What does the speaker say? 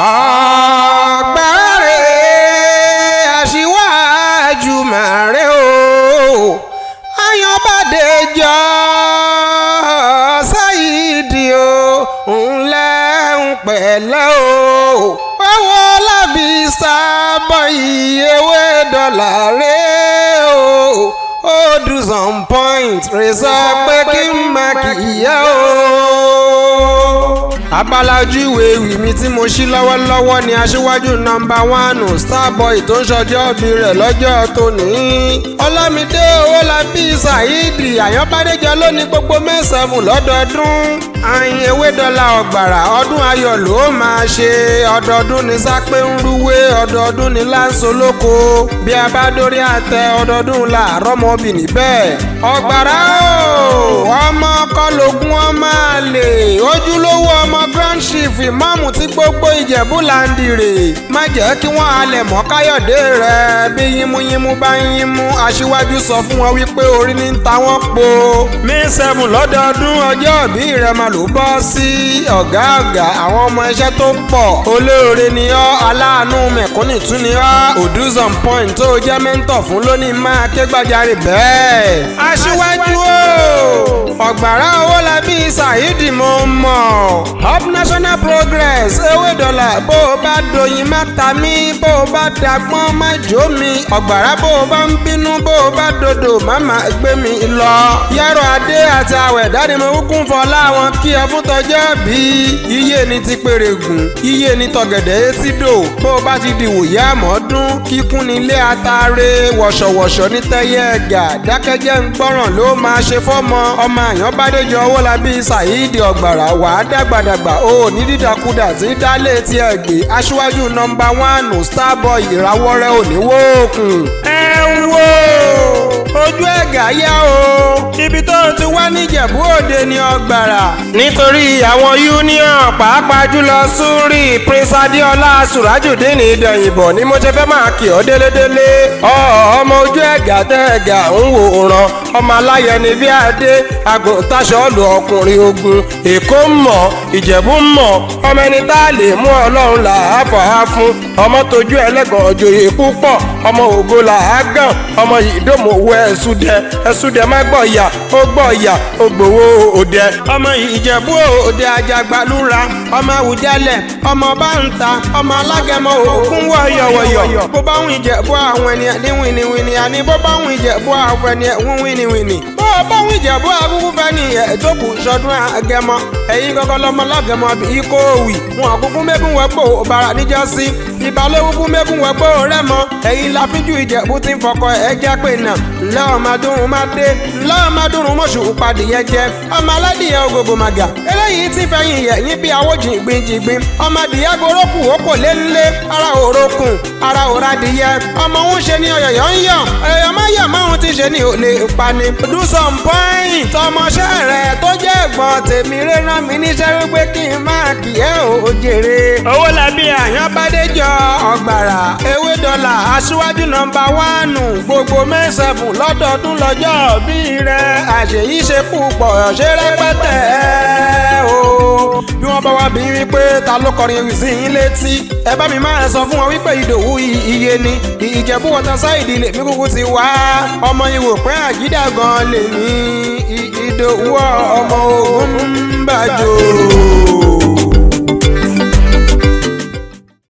Ogbara aṣíwájú màrè o Ayanbadejo Saidi o ńlẹ́ ń pẹ̀lẹ́ o owó lábí sábọ̀ ewé dọ́là rẹ̀ o ó do some point rẹ̀ sọ pé kí n má kìíyá o. Abala ojú ìwé ìwì mi tí mo ṣí lọ́wọ́lọ́wọ́ ni aṣíwájú nọ́mbà 1 Starboy tó ń ṣọjọ́ ìbí rẹ̀ lọ́jọ́ tòní. Olamide Owólabí Saidi Ayanbadejo ló ní gbogbo May 7 lọ́dọọdún. Ayin ewé dọ́là Ogbara ọdún ayọ̀ ló máa ṣe. Ọdọọdún ni sápé ń rúwé, ọdọọdún ni láǹso lóko. Bí a bá dórí àtẹ ọdọọdún làárọ̀ mọ́bì níbẹ̀. Ogbara o ọmọ kọlògùn ọmọ àlè ojúlówó ọmọ grand chief ìmáàmù tí gbogbo Ìjẹ̀bú láǹdì rè. Má jẹ́ kí wọ́n halẹ̀ mọ́ Káyọ̀dé rẹ̀ bí yínmúyínmú bá ń yínmú. Aṣíwájú sọ fún wọn wípé orí ní ń ta wọ́n po. May 7 lọ́dọọdún ọjọ́ ìbí rẹ̀ máa ló bọ́ sí. Ọ̀gá àwọn ọmọ iṣẹ́ tó pọ̀. Olóore ni ọ́, aláàánú mẹ̀kúnnì tún ni ọ́. Odu some point tó jẹ́ mẹ́ńtọ̀ fún lónìí máa ké gbàjarè bẹ́ẹ̀. Aṣíwájú o Ogbara Owólabí Saidi mo mọ̀. Up national progress ewé dọ́là bó o bá doyin má ta mí, bó o bá dagbọ́n má jó mi. Ogbara bó o bá ń bínú, bó o bá dodo má má gbé mi lọ. Yẹ́rọ adé àti àwẹ̀ dáni mo kún fọlá wọn kí ẹ fún tọjọ́ bí. Iye ni ti pèrègùn, iye ni tọ̀gẹ̀dẹ̀ etí dò. Bó o bá ti di wòye àmọ́dún, kíkún nílé atare, wọ̀ṣọ̀wọ̀ṣọ̀ ní tẹ́yẹ ẹ̀gà. Dákẹ́jẹ́ ń gbọ́ràn ló máa ṣe fọ́mọ. Ọmọ Ayanbadejo Owólabí Saidi Ogbara wà á dàgbàdàgbà o ní dídàkudà tí dálé tí ẹ gbé. Aṣíwájú nọ́mbà 1 Starboy ìràwọ̀ rẹ̀ ò ní wókùn. Ẹ wo ojú ẹ̀gà yá o ibi tó ti wá níjẹ̀bú òde ní Ogbara. Nítorí àwọn union pàápàá jùlọ Súrì Prince Adéọlá Surajudeen Ìdẹ̀yìnbọ̀ ni mo ṣe fẹ́ máa kí ọ délédélé. Ọmọ ojú ẹ̀gà tẹ́ ẹ̀gà ń wò ràn ọmọ aláyẹni bí adé àgùntàṣọ́ọ̀lù ọkùnrin ogun. Èkó mọ̀ Ìjẹ̀bú mọ̀ ọmọ ẹni tá a lè mú Ọlọ́run là á fà á fún. Ọmọ tójú ẹlẹ́gàn òjòyè púpọ̀ ọmọ ògo là á gàn. Ọmọ ìdòmòwò ẹ̀sùdẹ̀ má gbọ́ ìyà ó gbọ́ ìyà ó gbowó òde. Ọmọ Ìjẹ̀bú òde àjàgbàlúra ọmọ Àwùjalẹ̀ ọmọ báńta ọmọ alágẹmọ ògún wọ̀yọ̀wọ̀yọ̀. Bó bá ń Ìjẹ̀bú àwọn ẹni ní wìnìwìnì àní bó bá ń Ìjẹ̀bú àwọn ẹni ẹ̀wọ̀n wìnìwìnì. Bó bá ń Ìjẹ̀bú àkúkú fẹ́ ni ẹ̀ẹ́dókù sọdún àgẹmọ. Ẹ̀yin kọ́kọ́ lọ́mọ lágẹmọ bí ikó òwì. Wọn àkúkú mẹ́kún wẹ́pọ̀ Ọ̀bàrà níjọ́sí. Ìbálòwúkú mẹ́kún wẹ́pọ̀ Rẹ́mọ. Ẹ̀yin láfíjú Ìjẹ̀bú ti ń fọkọ ẹ̀jẹ̀ pé nà. Ńlẹ́ ọmọdún má dé. Ńlẹ́ ọmọdún mọ̀ṣù padì yẹn jẹ. Ọmọ aládìyẹ ògògò màgà. Eléyìí ti fẹ̀yìn yẹ̀yìn bí awó jìngbìnjìngbìn. Ọmọ adìyẹ gorókù ó kò lé ńlé. Ara òrókùn ara òradìyẹ. Ọmọ òun ṣe ni ọ̀yọ̀yọ̀ ń yọ̀. Ọ̀yọ̀yọ̀ má yọ̀ máa ń ti ṣe ni ò lè pani. Do some point ọmọṣẹ́ rẹ̀ tó jẹ́ ẹ̀gbọ́n tèmi rán mi níṣẹ́ wípé kí n máa kì í ò jèrè. Owólabí Ayanbadejo Ogbara ewé dọ́là aṣíwájú nọ́mbà 1 gbogbo May 7 lọ́dọọdún lọ́jọ́ bí rẹ̀ àṣeyí ṣe púpọ̀ ṣe rẹpẹtẹ o. Bí wọ́n bá wá bí wípé ta ló kọrin ewì sí yín létí ẹ bá mi máa sọ fún wọn wípé Ìdòwú iye ni Ìjẹ̀bú wọ̀tá Saidi lè mí kúkú ti wá. Ọmọ ìwò pẹ́ àjídà gan lè ní Ìdòwú ọmọ Ògúnbàjò.